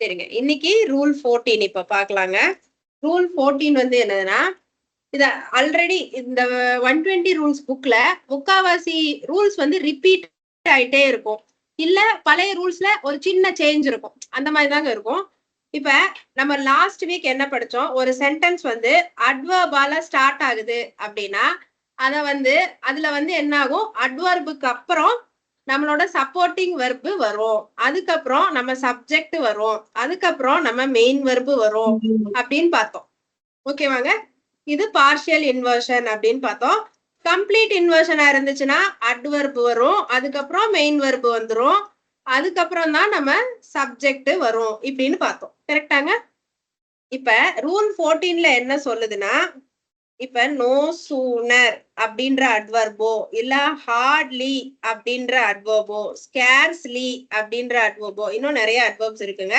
சரிங்க. இன்னைக்கு ரூல் 14 இப்ப பாக்கலாங்க. ரூல் 14 வந்து என்னதுன்னா, இத ஆல்ரெடி இந்த 120 ரூல்ஸ் புக்ல முக்காவாசி ரூல்ஸ் வந்து ரிப்பீட் ஆயிட்டே இருக்கும். இல்ல பழைய ரூல்ஸ்ல ஒரு சின்ன சேஞ்ச் இருக்கும். அந்த மாதிரி தாங்க இருக்கும். இப்ப நம்ம லாஸ்ட் வீக் என்ன படிச்சோம்? ஒரு சென்டென்ஸ் வந்து அட்வர்பால ஸ்டார்ட் ஆகுது அப்படின்னா, அத வந்து அதுல வந்து என்ன ஆகும்? அட்வர்புக்கு அப்புறம் நம்மளோட சப்போர்ட்டிங் வெர்பு வரும். அதுக்கப்புறம் நம்ம சப்ஜெக்ட் வரும். அதுக்கப்புறம் நம்ம மெயின் வெர்பு வரும் அப்படின்னு பார்த்தோம். ஓகேவாங்க? இது பார்ஷியல் இன்வர்ஷன் அப்படின்னு பார்த்தோம். கம்ப்ளீட் இன்வர்ஷனா இருந்துச்சுன்னா அட்வர்பு வரும். அதுக்கப்புறம் மெயின் வெர்பு வந்துரும். அதுக்கப்புறம் தான் நம்ம சப்ஜெக்ட் வரும் இப்படின்னு பார்த்தோம். கரெக்டாங்க? இப்ப ரூல் 14ல என்ன சொல்லுதுன்னா, இப்ப நோ சூனர் அப்படின்ற அட்வர்போ இல்ல ஹார்ட்லி அப்படின்ற அட்வர்போ ஸ்கேர்ஸ்லி அப்படின்ற அட்வர்போ இன்னும் நிறைய அட்வர்ப்ஸ் இருக்குங்க.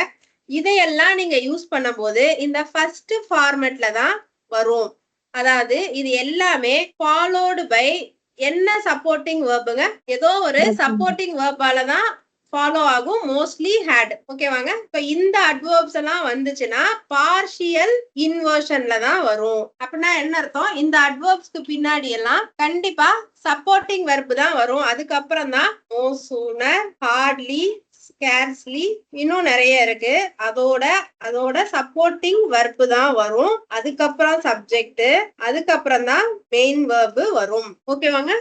இதையெல்லாம் நீங்க யூஸ் பண்ணும்போது இந்த ஃபர்ஸ்ட் ஃபார்மேட்ல தான் வரும். அதாவது இது எல்லாமே ஃபாலோடு பை என்ன சப்போர்ட்டிங் வேர்புங்க? ஏதோ ஒரு சப்போர்ட்டிங் வேர்பால தான் ஃபாலோ ஆகும். Mostly had. ஓகேவாங்க? இப்ப இந்த அட்வர்ப்ஸ் எல்லாம் வந்துச்சுன்னா பார்ஷியல் இன்வர்ஷன்ல தான் வரும். அப்படின்னா என்ன அர்த்தம்? இந்த அட்வர்ப்ஸ்க்கு பின்னாடி எல்லாம் கண்டிப்பா சப்போர்ட்டிங் வெர்ப் தான் வரும். அதுக்கப்புறம் தான் நோ சூனர், ஹார்ட்லி, ஸ்கேர்ஸ்லி இன்னும் நிறைய இருக்கு. அதோட சப்போர்ட்டிங் வெர்ப் தான் வரும். அதுக்கப்புறம் சப்ஜெக்ட், அதுக்கப்புறம் தான் மெயின் வெர்ப் வரும். ஓகேவாங்க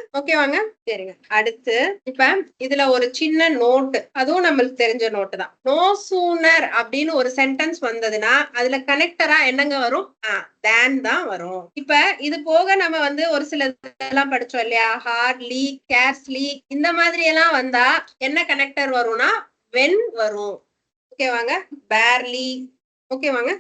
சரிங்க. அடுத்து இப்ப இதுல ஒரு சின்ன நோட், அதுவும் நம்மளுக்கு தெரிஞ்ச நோட் தான். நோ சூனர் அப்படின்னு ஒரு சென்டென்ஸ் வந்ததுன்னா அதுல கனெக்டரா என்னங்க வரும்? தேன் தான் வரும். இப்ப இது போக நம்ம வந்து ஒரு சில இதெல்லாம் படிச்சோம் இல்லையா? ஹார்ட்லி, கேர்ஸ்லி இந்த மாதிரி எல்லாம் வந்தா என்ன கனெக்டர் வரும்னா வென் வரும். ஓகேவாங்க? பேர்லி. ஓகேவாங்க?